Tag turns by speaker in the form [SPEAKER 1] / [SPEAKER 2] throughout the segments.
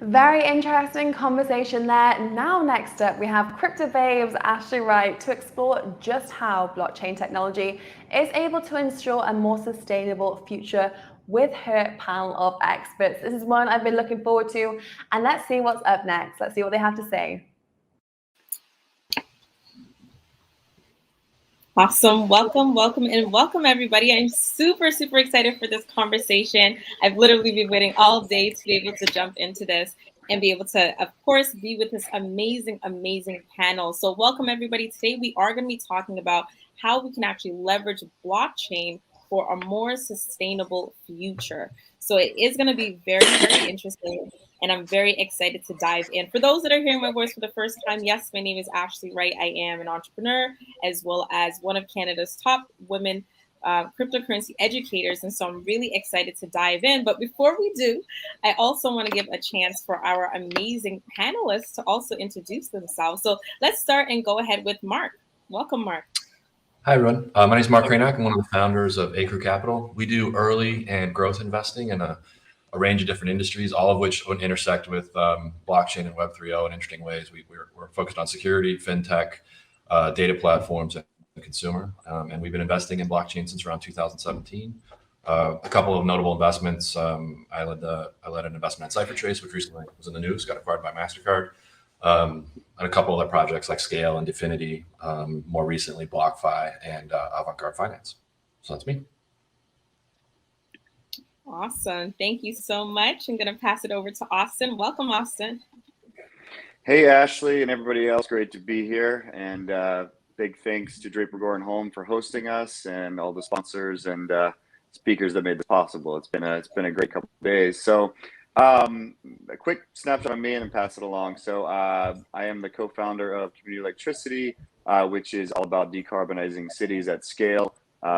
[SPEAKER 1] Very interesting conversation there. Now, next up, we have Crypto Babes Ashley Wright to explore just how blockchain technology is able to ensure a more sustainable future with her panel of experts. This is one I've been looking forward to, and let's see what's up next. Let's see what they have to say.
[SPEAKER 2] Awesome. Welcome, and welcome everybody. I'm super excited for this conversation. I've literally been waiting all day to be able to jump into this and be able to, of course, be with this amazing panel. So welcome everybody. Today we are going to be talking about how we can actually leverage blockchain for a more sustainable future. So it is going to be very interesting. And I'm very excited to dive in. For those that are hearing my voice for the first time, yes, my name is Ashley Wright. I am an entrepreneur as well as one of Canada's top women cryptocurrency educators. And so I'm really excited to dive in. But before we do, I also want to give a chance for our amazing panelists to also introduce themselves. So let's start and go ahead with Mark. Welcome, Mark.
[SPEAKER 3] Hi, everyone. My name is Mark Cranack. I'm one of the founders of Acre Capital. We do early and growth investing in a range of different industries, all of which intersect with blockchain and Web 3.0 in interesting ways. We're focused on security, fintech, data platforms, and consumer. And we've been investing in blockchain since around 2017. A couple of notable investments. I led an investment in CipherTrace, which recently was in the news, got acquired by MasterCard. And a couple other projects like Scale and Definity, more recently BlockFi and Avant-Garde Finance. So that's me.
[SPEAKER 2] Awesome. Thank you so much. I'm going to pass it over to Austin. Welcome, Austin.
[SPEAKER 4] Hey, Ashley and everybody else. Great to be here. And big thanks to Draper Gore & Home for hosting us and all the sponsors and speakers that made this possible. It's been a great couple of days. So a quick snapshot on me and then pass it along. So I am the co-founder of Community Electricity, which is all about decarbonizing cities at scale.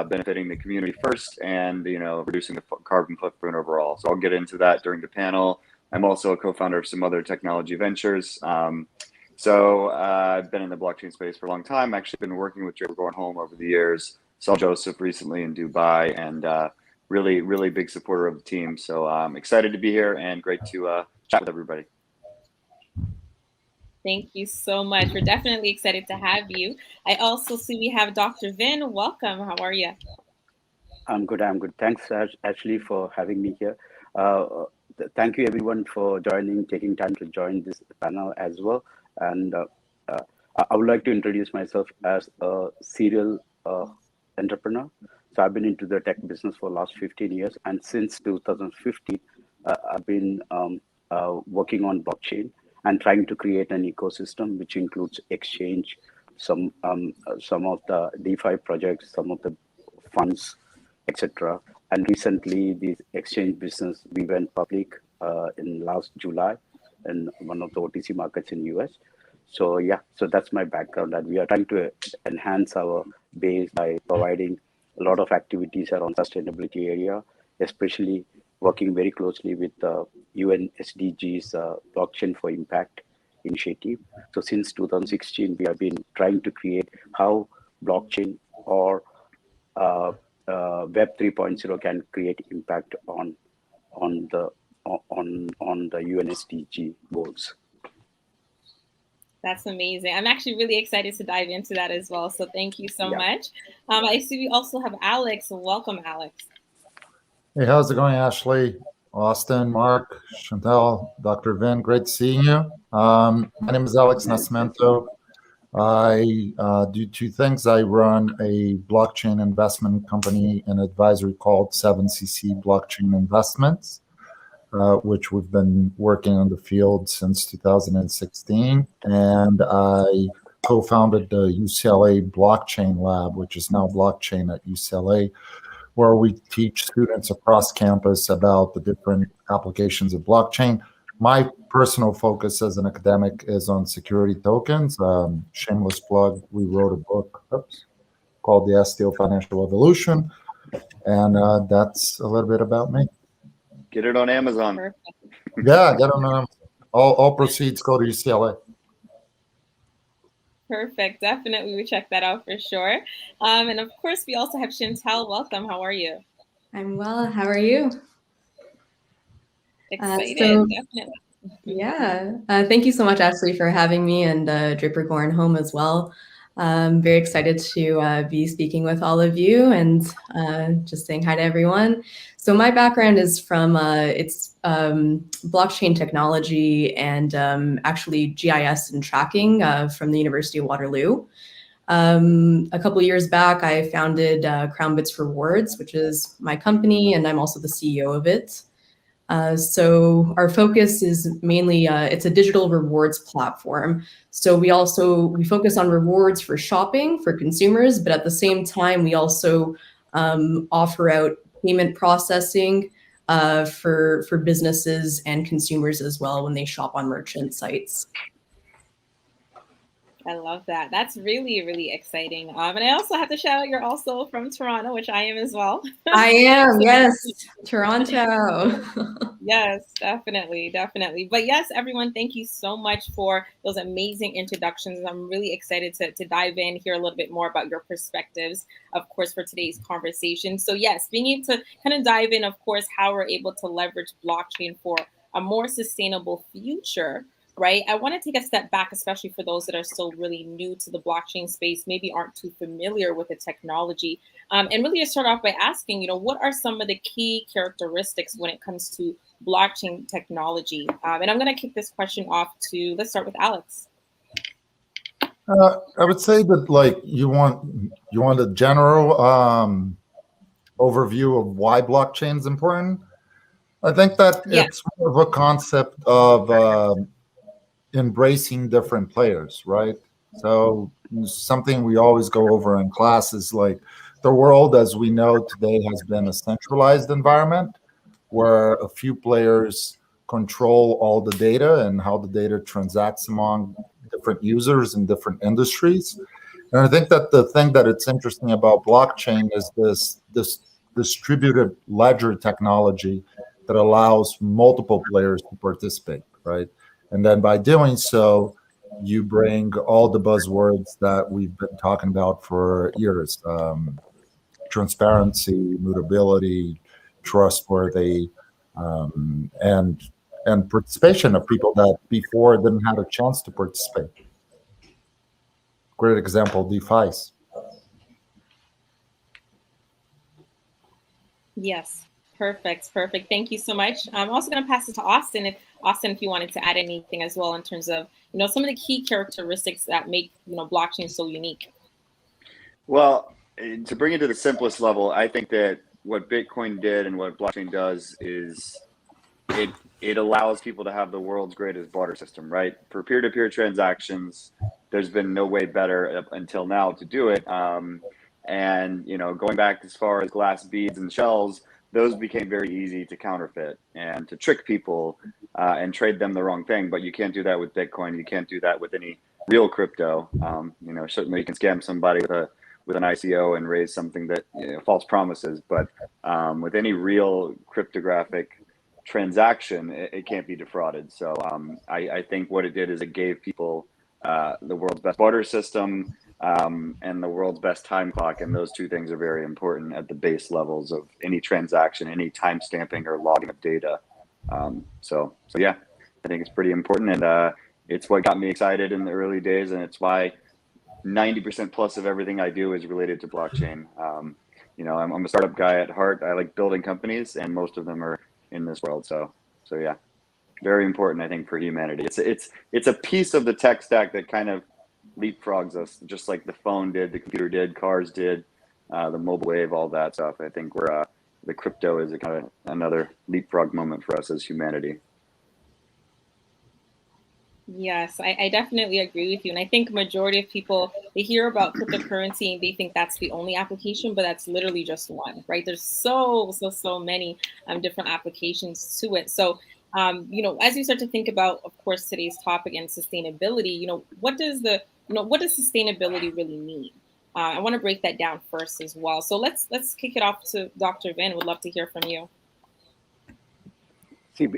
[SPEAKER 4] Benefiting the community first and, reducing the carbon footprint overall. So I'll get into that during the panel. I'm also a co-founder of some other technology ventures. So I've been in the blockchain space for a long time. Actually been working with Draper Gore & Home over the years. Saw Joseph recently in Dubai and really big supporter of the team. So I'm excited to be here and great to chat with everybody.
[SPEAKER 2] Thank you so much. We're definitely excited to have you. I also see we have Dr. Vin. Welcome. How are you?
[SPEAKER 5] I'm good. Thanks, Ashley, for having me here. Thank you, everyone, for taking time to join this panel as well. And I would like to introduce myself as a serial entrepreneur. So I've been into the tech business for the last 15 years. And since 2015, I've been working on blockchain and trying to create an ecosystem which includes exchange, some of the DeFi projects, some of the funds, etc. And recently, the exchange business, we went public in last July in one of the OTC markets in US. So so that's my background, and we are trying to enhance our base by providing a lot of activities around sustainability area, especially working very closely with the UN SDGs Blockchain for Impact initiative. So since 2016, we have been trying to create how blockchain or Web 3.0 can create impact on the UN SDG goals.
[SPEAKER 2] That's amazing. I'm actually really excited to dive into that as well. So thank you so much. I see we also have Alex. Welcome, Alex.
[SPEAKER 6] Hey, how's it going, Ashley, Austin, Mark, Chantal, Dr. Vin? Great seeing you. My name is Alex Nascimento. I do two things. I run a blockchain investment company and advisory called 7CC Blockchain Investments, which we've been working on the field since 2016. And I co-founded the UCLA Blockchain Lab, which is now Blockchain at UCLA, where we teach students across campus about the different applications of blockchain. My personal focus as an academic is on security tokens. Shameless plug, we wrote a book called The STO Financial Revolution. And that's a little bit about me.
[SPEAKER 4] Get it on Amazon.
[SPEAKER 2] Perfect.
[SPEAKER 6] Yeah, get on Amazon. All proceeds go to UCLA.
[SPEAKER 2] Perfect. Definitely. We check that out for sure. And of course, we also have Chantal. Welcome. How are you?
[SPEAKER 7] I'm well. How are you?
[SPEAKER 2] Excited.
[SPEAKER 7] So
[SPEAKER 2] definitely.
[SPEAKER 7] Yeah, thank you so much, Ashley, for having me, and Draper Goren home as well. I'm very excited to be speaking with all of you and just saying hi to everyone. So my background is from it's blockchain technology and actually GIS and tracking from the University of Waterloo. A couple of years back, I founded Crown Bits Rewards, which is my company, and I'm also the CEO of it. So our focus is mainly it's a digital rewards platform. So we focus on rewards for shopping for consumers, but at the same time we also offer out payment processing for businesses and consumers as well when they shop on merchant sites.
[SPEAKER 2] I love that. That's really, really exciting. And I also have to shout out, you're also from Toronto, which I am as well.
[SPEAKER 7] I am, yes, Toronto.
[SPEAKER 2] Yes, definitely, definitely. But yes, everyone, thank you so much for those amazing introductions. I'm really excited to dive in, hear a little bit more about your perspectives, of course, for today's conversation. So yes, being able to kind of dive in, of course, how we're able to leverage blockchain for a more sustainable future. Right. I want to take a step back, especially for those that are still really new to the blockchain space, maybe aren't too familiar with the technology. And really to start off by asking, what are some of the key characteristics when it comes to blockchain technology? And I'm going to kick this question off let's start with Alex.
[SPEAKER 6] I would say that like you want a general overview of why blockchain is important. I think that it's more of a concept of embracing different players, right? So something we always go over in class is like the world as we know today has been a centralized environment where a few players control all the data and how the data transacts among different users in different industries. And I think that the thing that it's interesting about blockchain is this distributed ledger technology that allows multiple players to participate, right? And then by doing so, you bring all the buzzwords that we've been talking about for years: transparency, mutability, trustworthy, and participation of people that before didn't have a chance to participate. Great example, DeFi's.
[SPEAKER 2] Yes. Perfect. Thank you so much. I'm also going to pass it to Austin. If you wanted to add anything as well in terms of, some of the key characteristics that make, blockchain so unique.
[SPEAKER 4] Well, to bring it to the simplest level, I think that what Bitcoin did and what blockchain does is it allows people to have the world's greatest barter system, right? For peer-to-peer transactions, there's been no way better up until now to do it. And, going back as far as glass beads and shells, those became very easy to counterfeit and to trick people and trade them the wrong thing. But you can't do that with Bitcoin. You can't do that with any real crypto. Certainly you can scam somebody with an ICO and raise something that false promises. But with any real cryptographic transaction, it can't be defrauded. So I think what it did is it gave people the world's best barter system and the world's best time clock, and those two things are very important at the base levels of any transaction, any time stamping or logging of data. So yeah, I think it's pretty important, and it's what got me excited in the early days, and it's why 90% plus of everything I do is related to blockchain. I'm a startup guy at heart. I like building companies, and most of them are in this world. So yeah, very important, I think, for humanity. It's a piece of the tech stack that kind of leapfrogs us, just like the phone did, the computer did, cars did, the mobile wave, all that stuff. I think the crypto is a kind of another leapfrog moment for us as humanity.
[SPEAKER 2] Yes, I definitely agree with you. And I think majority of people, they hear about cryptocurrency and they think that's the only application, but that's literally just one, right? There's so many different applications to it. So, as you start to think about, of course, today's topic and sustainability, what does sustainability really mean? I want to break that down first as well. So let's kick it off to Dr. Vin. Would love to hear from you.
[SPEAKER 5] See,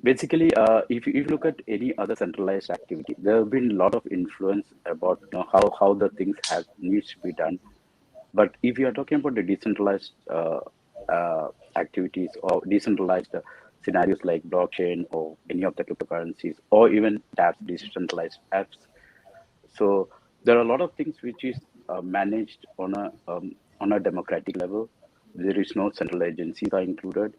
[SPEAKER 5] basically, if you look at any other centralized activity, there have been a lot of influence about how the things needs to be done. But if you are talking about the decentralized activities or decentralized scenarios like blockchain or any of the cryptocurrencies, or even dApps, decentralized apps. So there are a lot of things which is managed on a democratic level. There is no central agencies are included.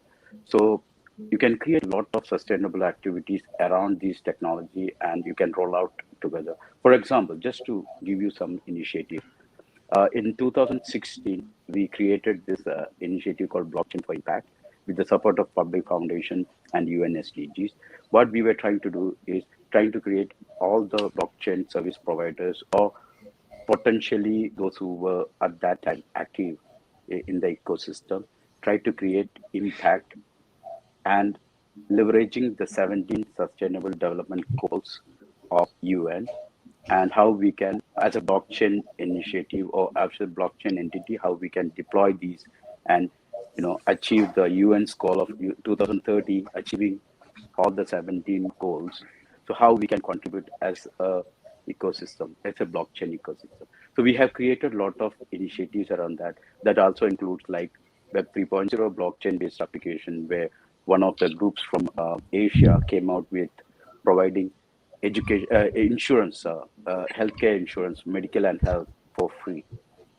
[SPEAKER 5] So you can create a lot of sustainable activities around this technology, and you can roll out together. For example, just to give you some initiative, in 2016, we created this initiative called Blockchain for Impact with the support of Public Foundation and UN SDGs. What we were trying to do is trying to create all the blockchain service providers, or potentially those who were at that time active in the ecosystem, try to create impact and leveraging the 17 Sustainable Development Goals of UN, and how we can, as a blockchain initiative or as a blockchain entity, how we can deploy these and achieve the UN's goal of 2030, achieving all the 17 goals. So how we can contribute as a ecosystem, as a blockchain ecosystem. So we have created a lot of initiatives around that. That also includes like Web 3.0 blockchain-based application, where one of the groups from Asia came out with providing education, insurance, healthcare insurance, medical and health for free.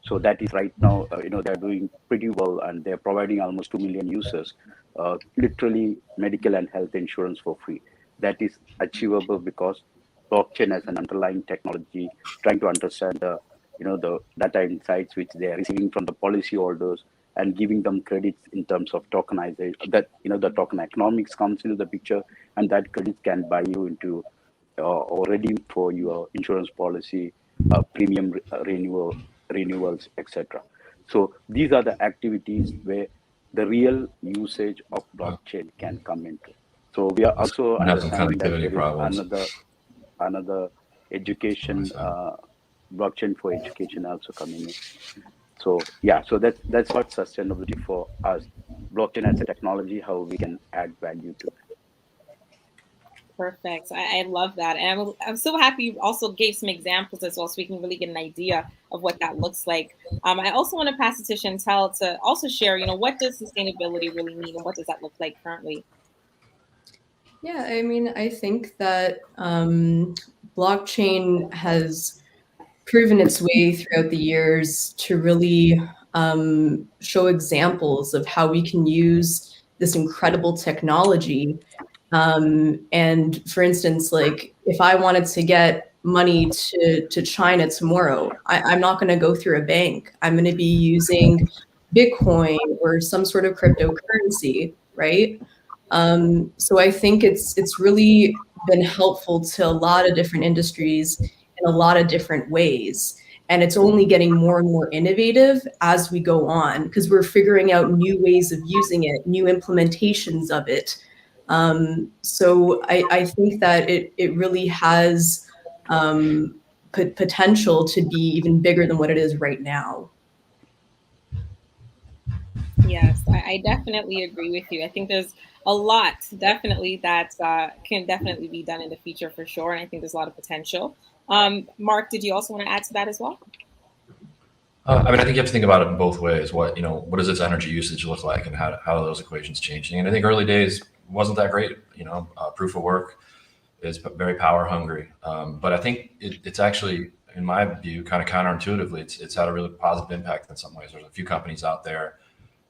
[SPEAKER 5] So that is right now, they're doing pretty well, and they're providing almost 2 million users, literally medical and health insurance for free. That is achievable because blockchain as an underlying technology, trying to understand the data insights which they are receiving from the policyholders and giving them credits in terms of tokenization. That the token economics comes into the picture, and that credit can buy you into or ready for your insurance policy, premium renewals, etc. So these are the activities where the real usage of blockchain can come into. So we are also understanding that there is another education, blockchain for education also coming in. So yeah, so that's what sustainability for us, blockchain as a technology, how we can add value to it.
[SPEAKER 2] Perfect. I love that. And I'm so happy you also gave some examples as well, so we can really get an idea of what that looks like. I also want to pass it to Chantel to also share, what does sustainability really mean, and what does that look like currently?
[SPEAKER 7] Yeah, I mean, I think that blockchain has proven its way throughout the years to really show examples of how we can use this incredible technology. And for instance, like if I wanted to get money to China tomorrow, I'm not going to go through a bank. I'm going to be using Bitcoin or some sort of cryptocurrency, right? So I think it's really been helpful to a lot of different industries in a lot of different ways. And it's only getting more and more innovative as we go on, because we're figuring out new ways of using it, new implementations of it. So I think that it really has potential to be even bigger than what it is right now.
[SPEAKER 2] Yes, I definitely agree with you. I think there's a lot definitely that can definitely be done in the future for sure. And I think there's a lot of potential. Mark, did you also want to add to that as well?
[SPEAKER 3] I mean, I think you have to think about it in both ways. What does its energy usage look like, and how are those equations changing? And I think early days wasn't that great. Proof of work is very power hungry. But I think it's actually, in my view, kind of counterintuitively, it's had a really positive impact in some ways. There's a few companies out there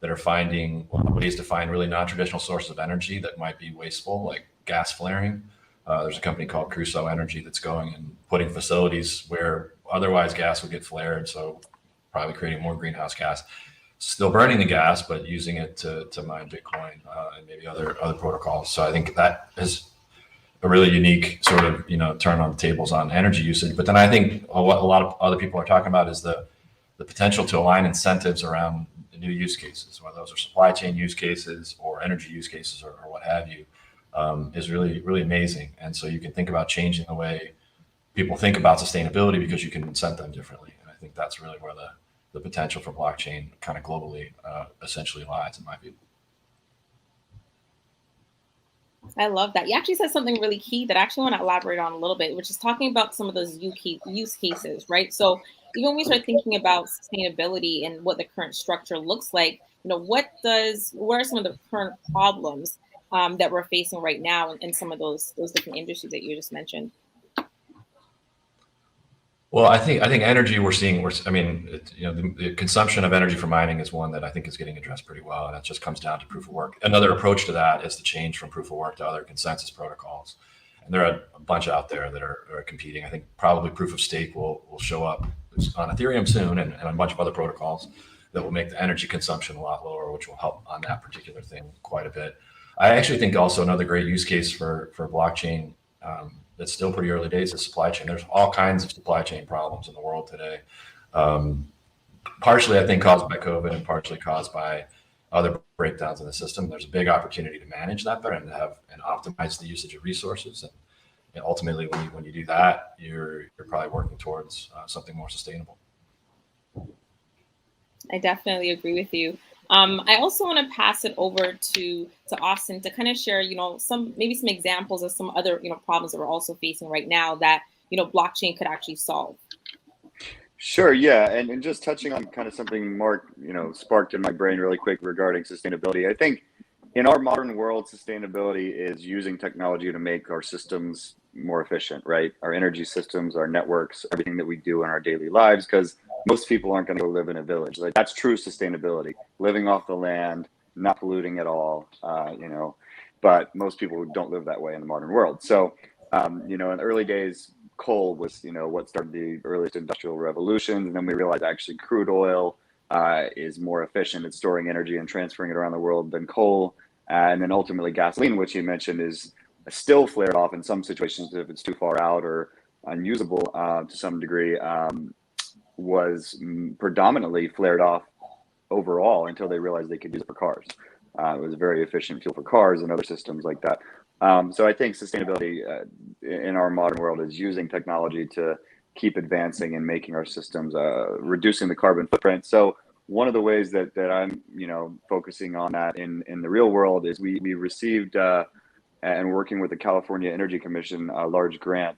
[SPEAKER 3] that are finding ways to find really non-traditional sources of energy that might be wasteful, like gas flaring. There's a company called Crusoe Energy that's going and putting facilities where otherwise gas would get flared, so probably creating more greenhouse gas, still burning the gas, but using it to mine Bitcoin and maybe other protocols. So I think that is a really unique sort of turn on the tables on energy usage. But then I think what a lot of other people are talking about is the potential to align incentives around the new use cases, whether those are supply chain use cases or energy use cases or what have you, is really, really amazing. And so you can think about changing the way people think about sustainability because you can incent them differently. And I think that's really where the potential for blockchain kind of globally essentially lies, in my view.
[SPEAKER 2] I love that. You actually said something really key that I actually want to elaborate on a little bit, which is talking about some of those use cases, right? So even when we start thinking about sustainability and what the current structure looks like, what are some of the current problems that we're facing right now in some of those different industries that you just mentioned?
[SPEAKER 3] Well, I think energy the consumption of energy for mining is one that I think is getting addressed pretty well, and that just comes down to proof of work. Another approach to that is to change from proof of work to other consensus protocols, and there are a bunch out there that are competing. I think probably proof of stake will show up on Ethereum soon, and a bunch of other protocols that will make the energy consumption a lot lower, which will help on that particular thing quite a bit. I actually think also another great use case for blockchain. That's still pretty early days is supply chain. There's all kinds of supply chain problems in the world today. Partially, I think, caused by COVID and partially caused by other breakdowns in the system. There's a big opportunity to manage that better and to have and optimize the usage of resources. And ultimately, when you do that, you're probably working towards something more sustainable.
[SPEAKER 2] I definitely agree with you. I also want to pass it over to Austin to kind of share, some examples of some other, problems that we're also facing right now that, blockchain could actually solve.
[SPEAKER 4] Sure. Yeah. And just touching on kind of something Mark, sparked in my brain really quick regarding sustainability. I think in our modern world, sustainability is using technology to make our systems more efficient, right? Our energy systems, our networks, everything that we do in our daily lives, because most people aren't going to go live in a village. Like, that's true sustainability, living off the land, not polluting at all, but most people don't live that way in the modern world. So, in the early days, coal was, what started the earliest industrial revolutions. And then we realized actually crude oil is more efficient at storing energy and transferring it around the world than coal. And then ultimately gasoline, which you mentioned, is still flared off in some situations if it's too far out or unusable to some degree, was predominantly flared off overall until they realized they could use it for cars. It was a very efficient fuel for cars and other systems like that. So I think sustainability in our modern world is using technology to keep advancing and making our systems, reducing the carbon footprint. So one of the ways that I'm, focusing on that in the real world is we received and working with the California Energy Commission, a large grant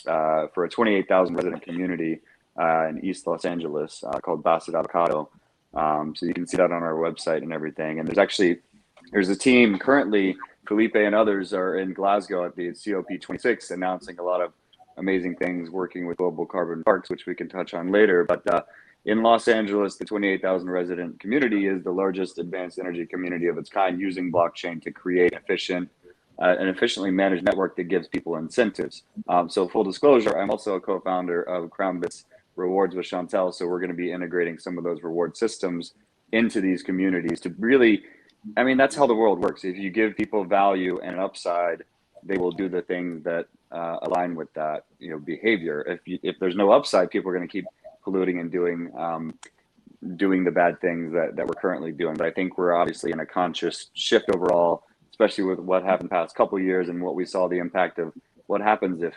[SPEAKER 4] for a 28,000 resident community in East Los Angeles called Basset Avocado. So you can see that on our website and everything. And there's a team currently, Felipe and others are in Glasgow at the COP26 announcing a lot of amazing things, working with global carbon parks, which we can touch on later. But in Los Angeles, the 28,000 resident community is the largest advanced energy community of its kind, using blockchain to create an efficiently managed network that gives people incentives. So full disclosure, I'm also a co-founder of CrownBit's Rewards with Chantel. So we're going to be integrating some of those reward systems into these communities to really, that's how the world works. If you give people value and an upside, they will do the things that align with that, behavior. If there's no upside, people are going to keep polluting and doing the bad things that we're currently doing. But I think we're obviously in a conscious shift overall, especially with what happened the past couple of years and what we saw the impact of what happens if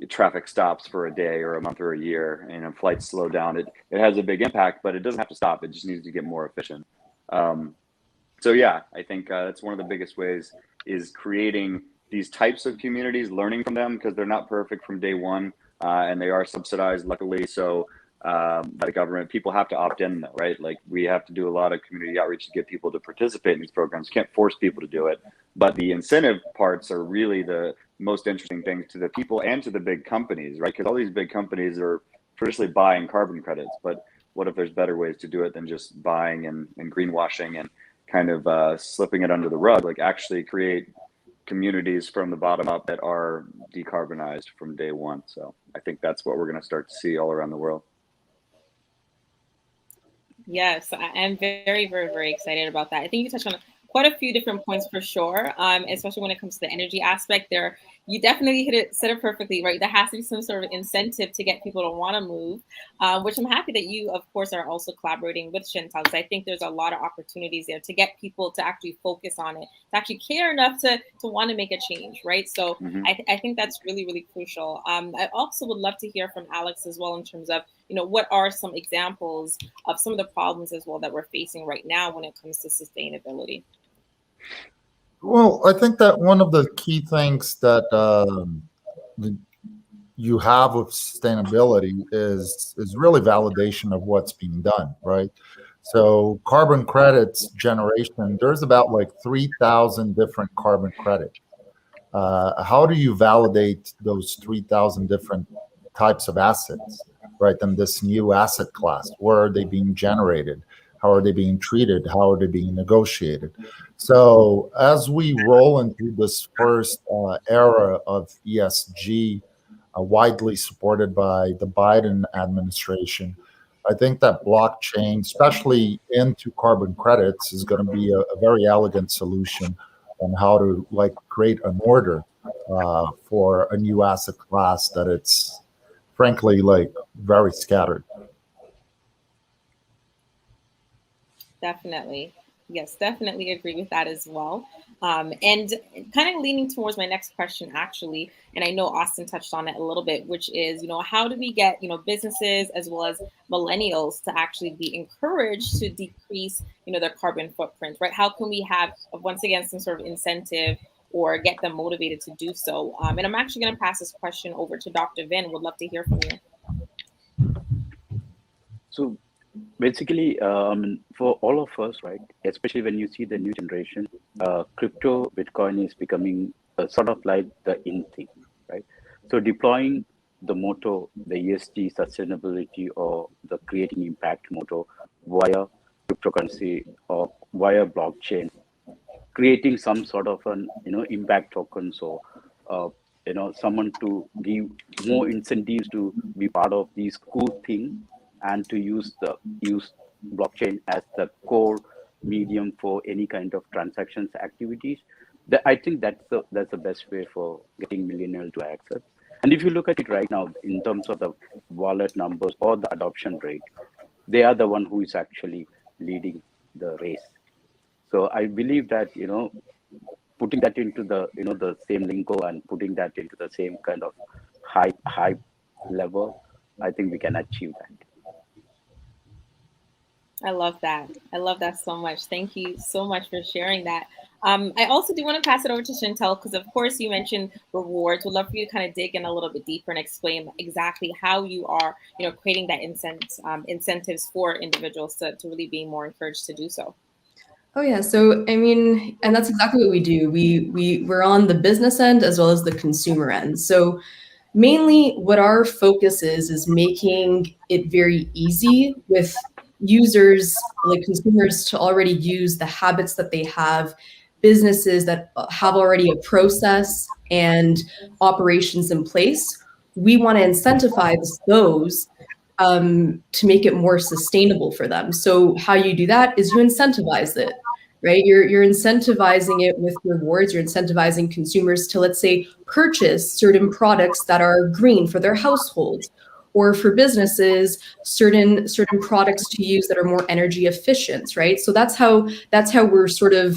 [SPEAKER 4] traffic stops for a day or a month or a year and flights slow down. It has a big impact, but it doesn't have to stop. It just needs to get more efficient. So yeah, I think that's one of the biggest ways is creating these types of communities, learning from them, because they're not perfect from day one, and they are subsidized, luckily. So by the government, people have to opt in though, right? Like, we have to do a lot of community outreach to get people to participate in these programs. Can't force people to do it, but the incentive parts are really the most interesting things to the people and to the big companies, right? Because all these big companies are traditionally buying carbon credits, but what if there's better ways to do it than just buying and greenwashing and kind of slipping it under the rug? Like, actually create communities from the bottom up that are decarbonized from day one. So I think that's what we're going to start to see all around the world.
[SPEAKER 2] Yes, I am very, very, very excited about that. I think you touched on quite a few different points for sure, especially when it comes to the energy aspect there. You definitely said it perfectly, right? There has to be some sort of incentive to get people to want to move, which I'm happy that you, of course, are also collaborating with Chantal, because I think there's a lot of opportunities there to get people to actually focus on it, to actually care enough to want to make a change, right? So I think that's really, really crucial. I also would love to hear from Alex as well in terms of, what are some examples of some of the problems as well that we're facing right now when it comes to sustainability?
[SPEAKER 6] Well, I think that one of the key things that you have with sustainability is really validation of what's being done, right? So carbon credits generation, there's about like 3,000 different carbon credits. How do you validate those 3,000 different types of assets, right, in this new asset class? Where are they being generated? How are they being treated? How are they being negotiated? So as we roll into this first era of ESG, widely supported by the Biden administration, I think that blockchain, especially into carbon credits, is going to be a very elegant solution on how to like create an order for a new asset class that it's frankly like very scattered.
[SPEAKER 2] Definitely. Yes, definitely agree with that as well. And kind of leaning towards my next question, actually, and I know Austin touched on it a little bit, which is, how do we get, businesses as well as millennials to actually be encouraged to decrease, their carbon footprint, right? How can we have, once again, some sort of incentive or get them motivated to do so? And I'm actually going to pass this question over to Dr. Vin. Would love to hear from you.
[SPEAKER 5] So basically, for all of us, right, especially when you see the new generation, crypto, Bitcoin is becoming sort of like the in thing, right? So deploying the motto, the ESG sustainability or the creating impact motto via cryptocurrency or via blockchain, creating some sort of an impact token, so someone to give more incentives to be part of these cool things and to use blockchain as the core medium for any kind of transactions activities. I think that's the best way for getting millennials to access. And if you look at it right now in terms of the wallet numbers or the adoption rate, they are the one who is actually leading the race. So I believe that putting that into the the same lingo and putting that into the same kind of high level, I think we can achieve that.
[SPEAKER 2] I love that. I love that so much. Thank you so much for sharing that. I also do want to pass it over to Chantel because, of course, you mentioned rewards. Would love for you to kind of dig in a little bit deeper and explain exactly how you are, creating that incentives for individuals to really be more encouraged to do so.
[SPEAKER 7] Oh yeah, so I mean, and that's exactly what we do. We're on the business end as well as the consumer end. So mainly what our focus is making it very easy with users, like consumers, to already use the habits that they have, businesses that have already a process and operations in place. We want to incentivize those to make it more sustainable for them. So how you do that is you incentivize it, right? You're incentivizing it with rewards. You're incentivizing consumers to, let's say, purchase certain products that are green for their households, or for businesses, certain products to use that are more energy efficient, right? So that's how we're sort of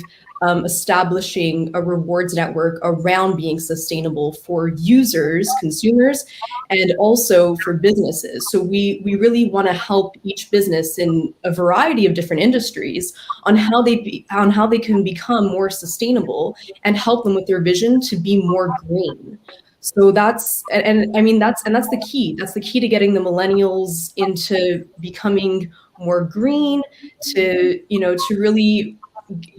[SPEAKER 7] establishing a rewards network around being sustainable for users, consumers, and also for businesses. So we really want to help each business in a variety of different industries on how they can become more sustainable and help them with their vision to be more green. So that's the key. That's the key to getting the millennials into becoming more green, to really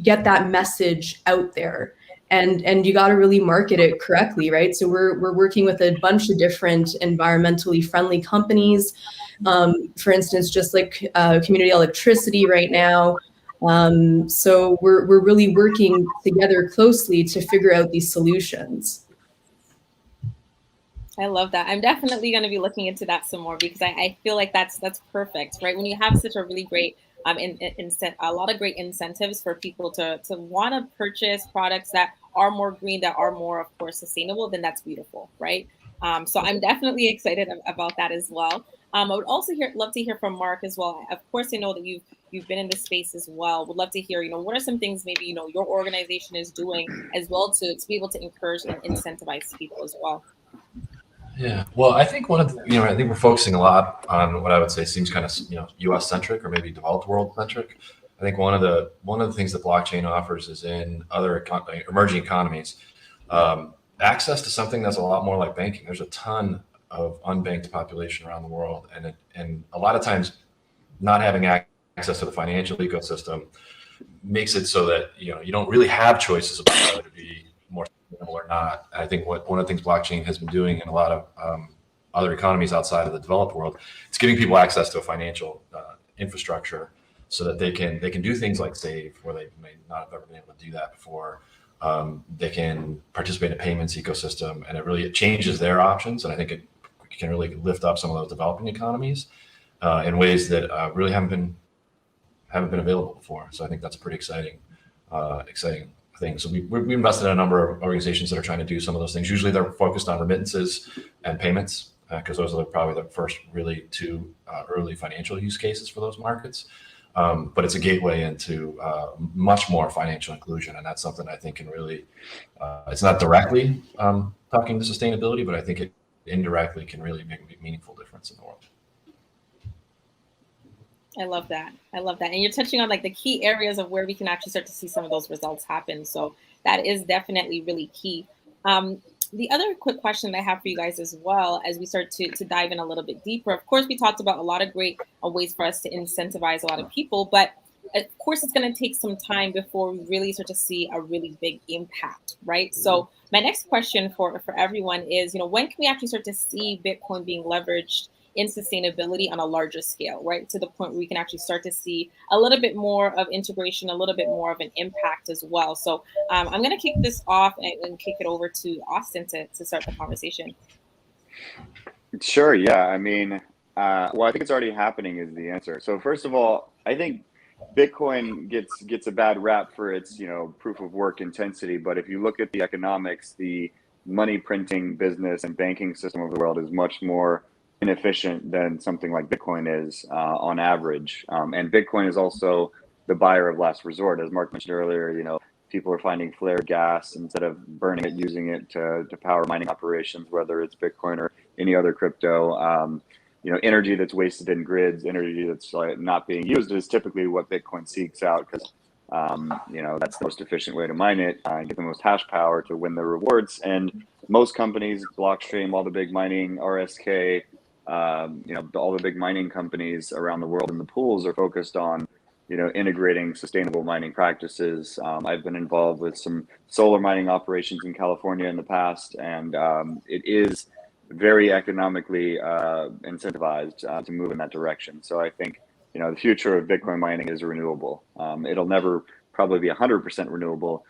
[SPEAKER 7] get that message out there. And you got to really market it correctly, right? So we're working with a bunch of different environmentally friendly companies. For instance, just like community electricity right now. So we're really working together closely to figure out these solutions.
[SPEAKER 2] I love that. I'm definitely going to be looking into that some more because I feel like that's perfect, right? When you have such a really great a lot of great incentives for people to want to purchase products that are more green, that are more, of course, sustainable, then that's beautiful, right? So I'm definitely excited about that as well. I would also love to hear from Mark as well. Of course, I know that you've been in this space as well. Would love to hear, what are some things maybe your organization is doing as well to be able to encourage and incentivize people as well.
[SPEAKER 3] Yeah, well, I think I think we're focusing a lot on what I would say seems kind of U.S. centric or maybe developed world centric. I think one of the things that blockchain offers is in other emerging economies, access to something that's a lot more like banking. There's a ton of unbanked population around the world, and a lot of times not having access access to the financial ecosystem makes it so that you don't really have choices about whether to be more sustainable or not. And I think one of the things blockchain has been doing in a lot of other economies outside of the developed world, it's giving people access to a financial infrastructure so that they can do things like save, where they may not have ever been able to do that before. They can participate in a payments ecosystem, and it changes their options. And I think it can really lift up some of those developing economies in ways that really haven't been available before. So I think that's a pretty exciting thing. So we invested in a number of organizations that are trying to do some of those things. Usually they're focused on remittances and payments, because those are probably the first really two early financial use cases for those markets. But it's a gateway into much more financial inclusion. And that's something I think can really, it's not directly talking to sustainability, but I think it indirectly can really make a meaningful difference in the world.
[SPEAKER 2] I love that. And you're touching on like the key areas of where we can actually start to see some of those results happen. So that is definitely really key. The other quick question that I have for you guys as well, as we start to dive in a little bit deeper, of course, we talked about a lot of great ways for us to incentivize a lot of people, but of course, it's going to take some time before we really start to see a really big impact, right? So my next question for everyone is, when can we actually start to see Bitcoin being leveraged in sustainability on a larger scale, right? To the point where we can actually start to see a little bit more of integration, a little bit more of an impact as well. So I'm going to kick this off and kick it over to Austin to start the conversation.
[SPEAKER 4] Sure. Yeah. I mean, well, I think it's already happening is the answer. So first of all, I think Bitcoin gets a bad rap for its, proof of work intensity. But if you look at the economics, the money printing business and banking system of the world is much more inefficient than something like Bitcoin is on average. And Bitcoin is also the buyer of last resort. As Mark mentioned earlier, people are finding flared gas instead of burning it, using it to power mining operations, whether it's Bitcoin or any other crypto. Energy that's wasted in grids, energy that's not being used is typically what Bitcoin seeks out, because that's the most efficient way to mine it and get the most hash power to win the rewards. And most companies, Blockstream, all the big mining, RSK, all the big mining companies around the world in the pools are focused on, integrating sustainable mining practices. I've been involved with some solar mining operations in California in the past, and it is very economically incentivized to move in that direction. So I think, the future of Bitcoin mining is renewable. It'll never probably be 100% renewable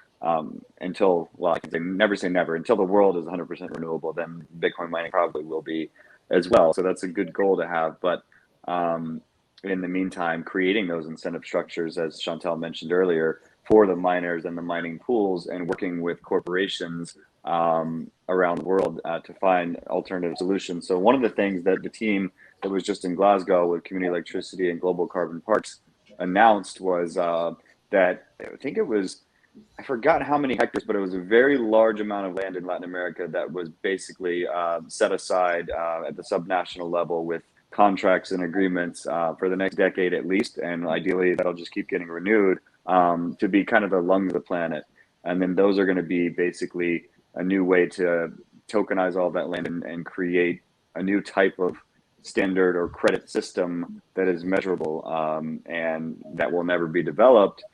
[SPEAKER 4] until, well, I can say never say never, until the world is 100% renewable, then Bitcoin mining probably will be as well. So that's a good goal to have. But in the meantime, creating those incentive structures, as Chantal mentioned earlier, for the miners and the mining pools, and working with corporations around the world to find alternative solutions. So one of the things that the team that was just in Glasgow with Community Electricity and Global Carbon Parks announced was that I think it was, I forgot how many hectares, but it was a very large amount of land in Latin America that was basically set aside at the subnational level with contracts and agreements for the next decade at least, and ideally that'll just keep getting renewed to be kind of the lungs of the planet. And then those are going to be basically a new way to tokenize all that land and create a new type of standard or credit system that is measurable and that will never be developed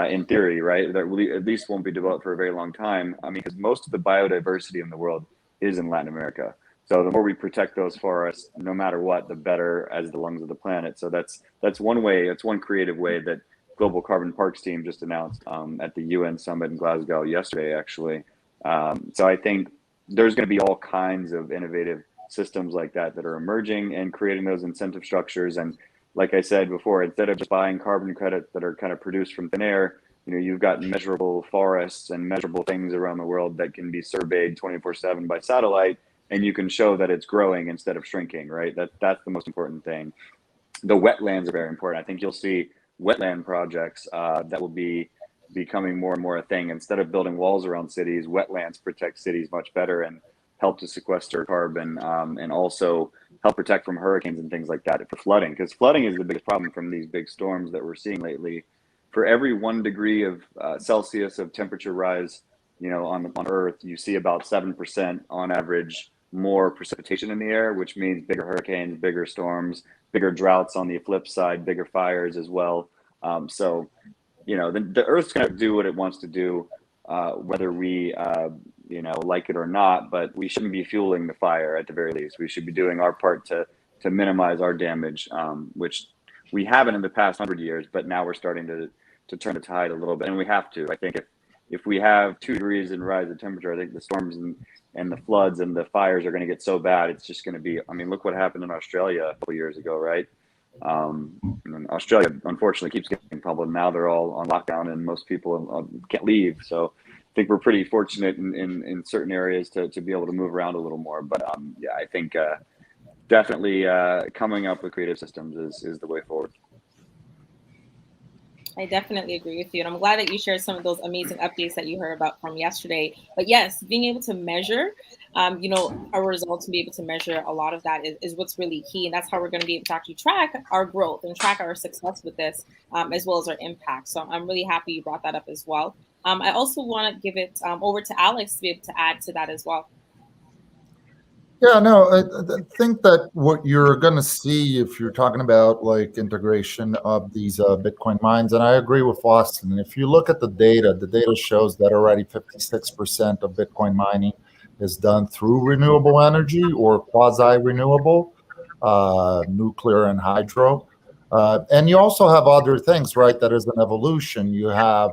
[SPEAKER 4] in theory, right? That at least won't be developed for a very long time. I mean, because most of the biodiversity in the world is in Latin America. So the more we protect those forests, no matter what, the better as the lungs of the planet. So that's one way. It's one creative way that Global Carbon Parks team just announced at the UN summit in Glasgow yesterday, actually. So I think there's going to be all kinds of innovative systems like that are emerging and creating those incentive structures. And like I said before, instead of just buying carbon credits that are kind of produced from thin air, you've got measurable forests and measurable things around the world that can be surveyed 24/7 by satellite, and you can show that it's growing instead of shrinking, right? That's the most important thing. The wetlands are very important. I think you'll see wetland projects that will be becoming more and more a thing. Instead of building walls around cities, wetlands protect cities much better and help to sequester carbon and also help protect from hurricanes and things like that, for flooding, because flooding is the biggest problem from these big storms that we're seeing lately. For every 1 degree of Celsius of temperature rise, on Earth, you see about 7% on average more precipitation in the air, which means bigger hurricanes, bigger storms, bigger droughts on the flip side, bigger fires as well. So, the Earth's going to do what it wants to do, whether we, like it or not, but we shouldn't be fueling the fire at the very least. We should be doing our part to minimize our damage, which we haven't in the past 100 years, but now we're starting to turn the tide a little bit, and we have to. I think if we have 2 degrees in rise of temperature, I think the storms and the floods and the fires are going to get so bad, it's just going to be, look what happened in Australia a couple years ago, right? And Australia, unfortunately, keeps getting public. Now they're all on lockdown and most people can't leave. So I think we're pretty fortunate in certain areas to be able to move around a little more. But I think definitely coming up with creative systems is the way forward.
[SPEAKER 2] I definitely agree with you. And I'm glad that you shared some of those amazing updates that you heard about from yesterday. But yes, being able to measure, our results, and be able to measure a lot of that is what's really key. And that's how we're going to be able to actually track our growth and track our success with this, as well as our impact. So I'm really happy you brought that up as well. I also want to give it over to Alex to be able to add to that as well.
[SPEAKER 6] Yeah, no, I think that what you're going to see if you're talking about like integration of these Bitcoin mines, and I agree with Austin. If you look at the data shows that already 56% of Bitcoin mining is done through renewable energy or quasi-renewable, nuclear and hydro. And you also have other things, right? That is an evolution. You have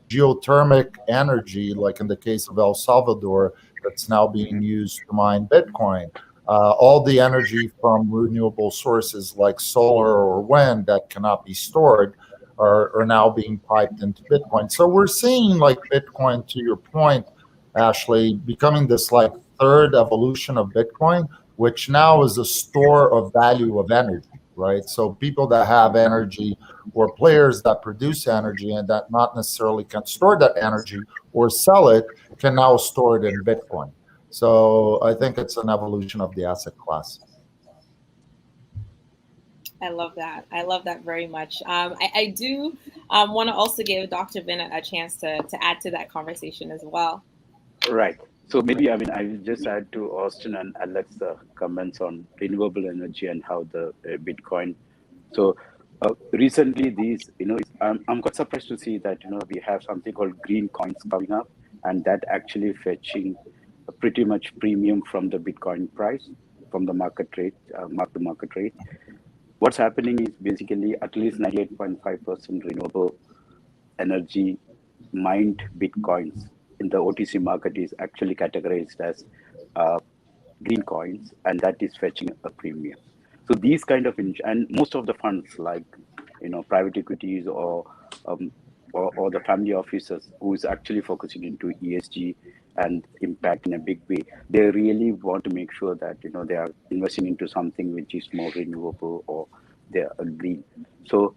[SPEAKER 6] geothermic energy, like in the case of El Salvador, that's now being used to mine Bitcoin. All the energy from renewable sources like solar or wind that cannot be stored are now being piped into Bitcoin. So we're seeing like Bitcoin, to your point, Ashley, becoming this like third evolution of Bitcoin, which now is a store of value of energy, right? So people that have energy or players that produce energy and that not necessarily can store that energy or sell it can now store it in Bitcoin. So I think it's an evolution of the asset class.
[SPEAKER 2] I love that. I love that very much. I do want to also give Dr. Vin a chance to add to that conversation as well.
[SPEAKER 5] Right. So maybe, I will just add to Austin and Alex comments on renewable energy and how the Bitcoin. So recently these, I'm quite surprised to see that, we have something called green coins coming up, and that actually fetching a pretty much premium from the Bitcoin price, from the market rate, mark-to-market rate. What's happening is basically at least 98.5% renewable energy mined Bitcoins in the OTC market is actually categorized as green coins, and that is fetching a premium. So these kind of, and most of the funds like, private equities or the family offices who's actually focusing into ESG and impact in a big way, they really want to make sure that, they are investing into something which is more renewable or they are green. So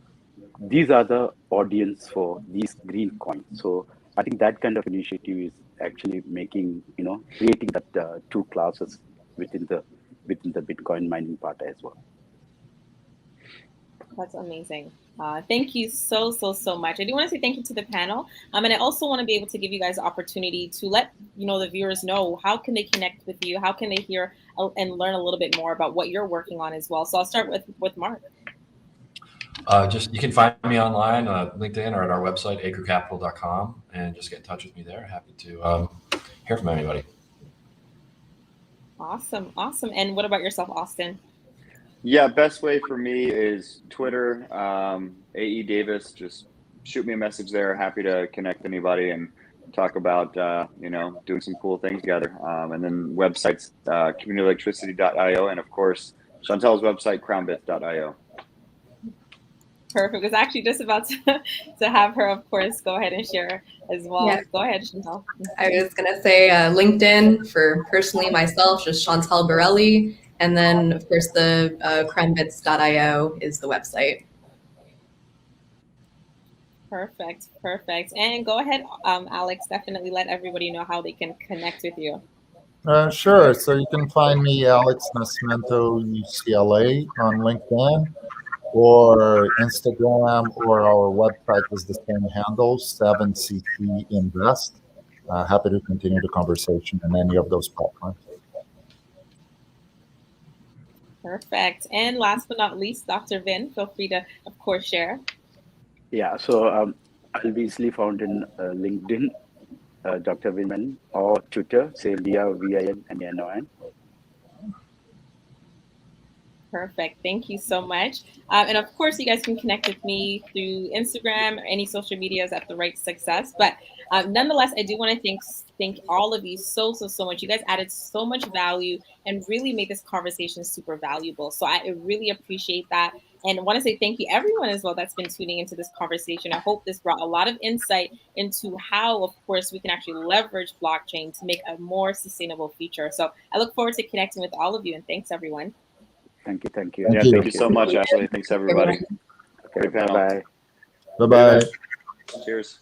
[SPEAKER 5] these are the audience for these green coins. So I think that kind of initiative is actually making, creating that two classes within the Bitcoin mining part as well.
[SPEAKER 2] That's amazing. Thank you so much. I do want to say thank you to the panel. And I also want to be able to give you guys the opportunity to let the viewers know how can they connect with you, how can they hear and learn a little bit more about what you're working on as well. So I'll start with Mark.
[SPEAKER 3] You can find me online, LinkedIn, or at our website, acrecapital.com, and just get in touch with me there. Happy to hear from anybody.
[SPEAKER 2] Awesome. And what about yourself, Austin?
[SPEAKER 4] Yeah, best way for me is Twitter, AE Davis. Just shoot me a message there. Happy to connect with anybody and talk about, doing some cool things together. And then websites, communityelectricity.io, and of course, Chantel's website, crownbits.io.
[SPEAKER 2] Perfect. I was actually just about to have her, of course, go ahead and share as well. Yeah. Go ahead, Chantel.
[SPEAKER 7] I was going to say LinkedIn for personally myself, just Chantel Borelli. And then, of course, the crownbits.io is the website.
[SPEAKER 2] Perfect. And go ahead, Alex, definitely let everybody know how they can connect with you.
[SPEAKER 6] Sure. So you can find me, Alex Nascimento, UCLA, on LinkedIn or Instagram, or our website is the same handle, 7CC Invest. Happy to continue the conversation in any of those platforms.
[SPEAKER 2] Perfect. And last but not least, Dr. Vin, feel free to, of course, share.
[SPEAKER 5] Yeah, so I'll be easily found in LinkedIn, Dr. Vinman, or Twitter, say Leah, VINMANON.
[SPEAKER 2] Perfect. Thank you so much. And of course, you guys can connect with me through Instagram or any social medias at The Wright Success. But nonetheless, I do want to thank all of you so much. You guys added so much value and really made this conversation super valuable. So I really appreciate that. And I want to say thank you everyone as well that's been tuning into this conversation. I hope this brought a lot of insight into how, of course, we can actually leverage blockchain to make a more sustainable future. So I look forward to connecting with all of you, and thanks everyone.
[SPEAKER 5] Thank you.
[SPEAKER 6] Thank
[SPEAKER 4] Yeah,
[SPEAKER 6] you.
[SPEAKER 4] thank you so much, Ashley. Thanks, everybody.
[SPEAKER 5] Okay,
[SPEAKER 4] Great panel.
[SPEAKER 5] bye-bye.
[SPEAKER 6] Bye-bye.
[SPEAKER 4] Cheers.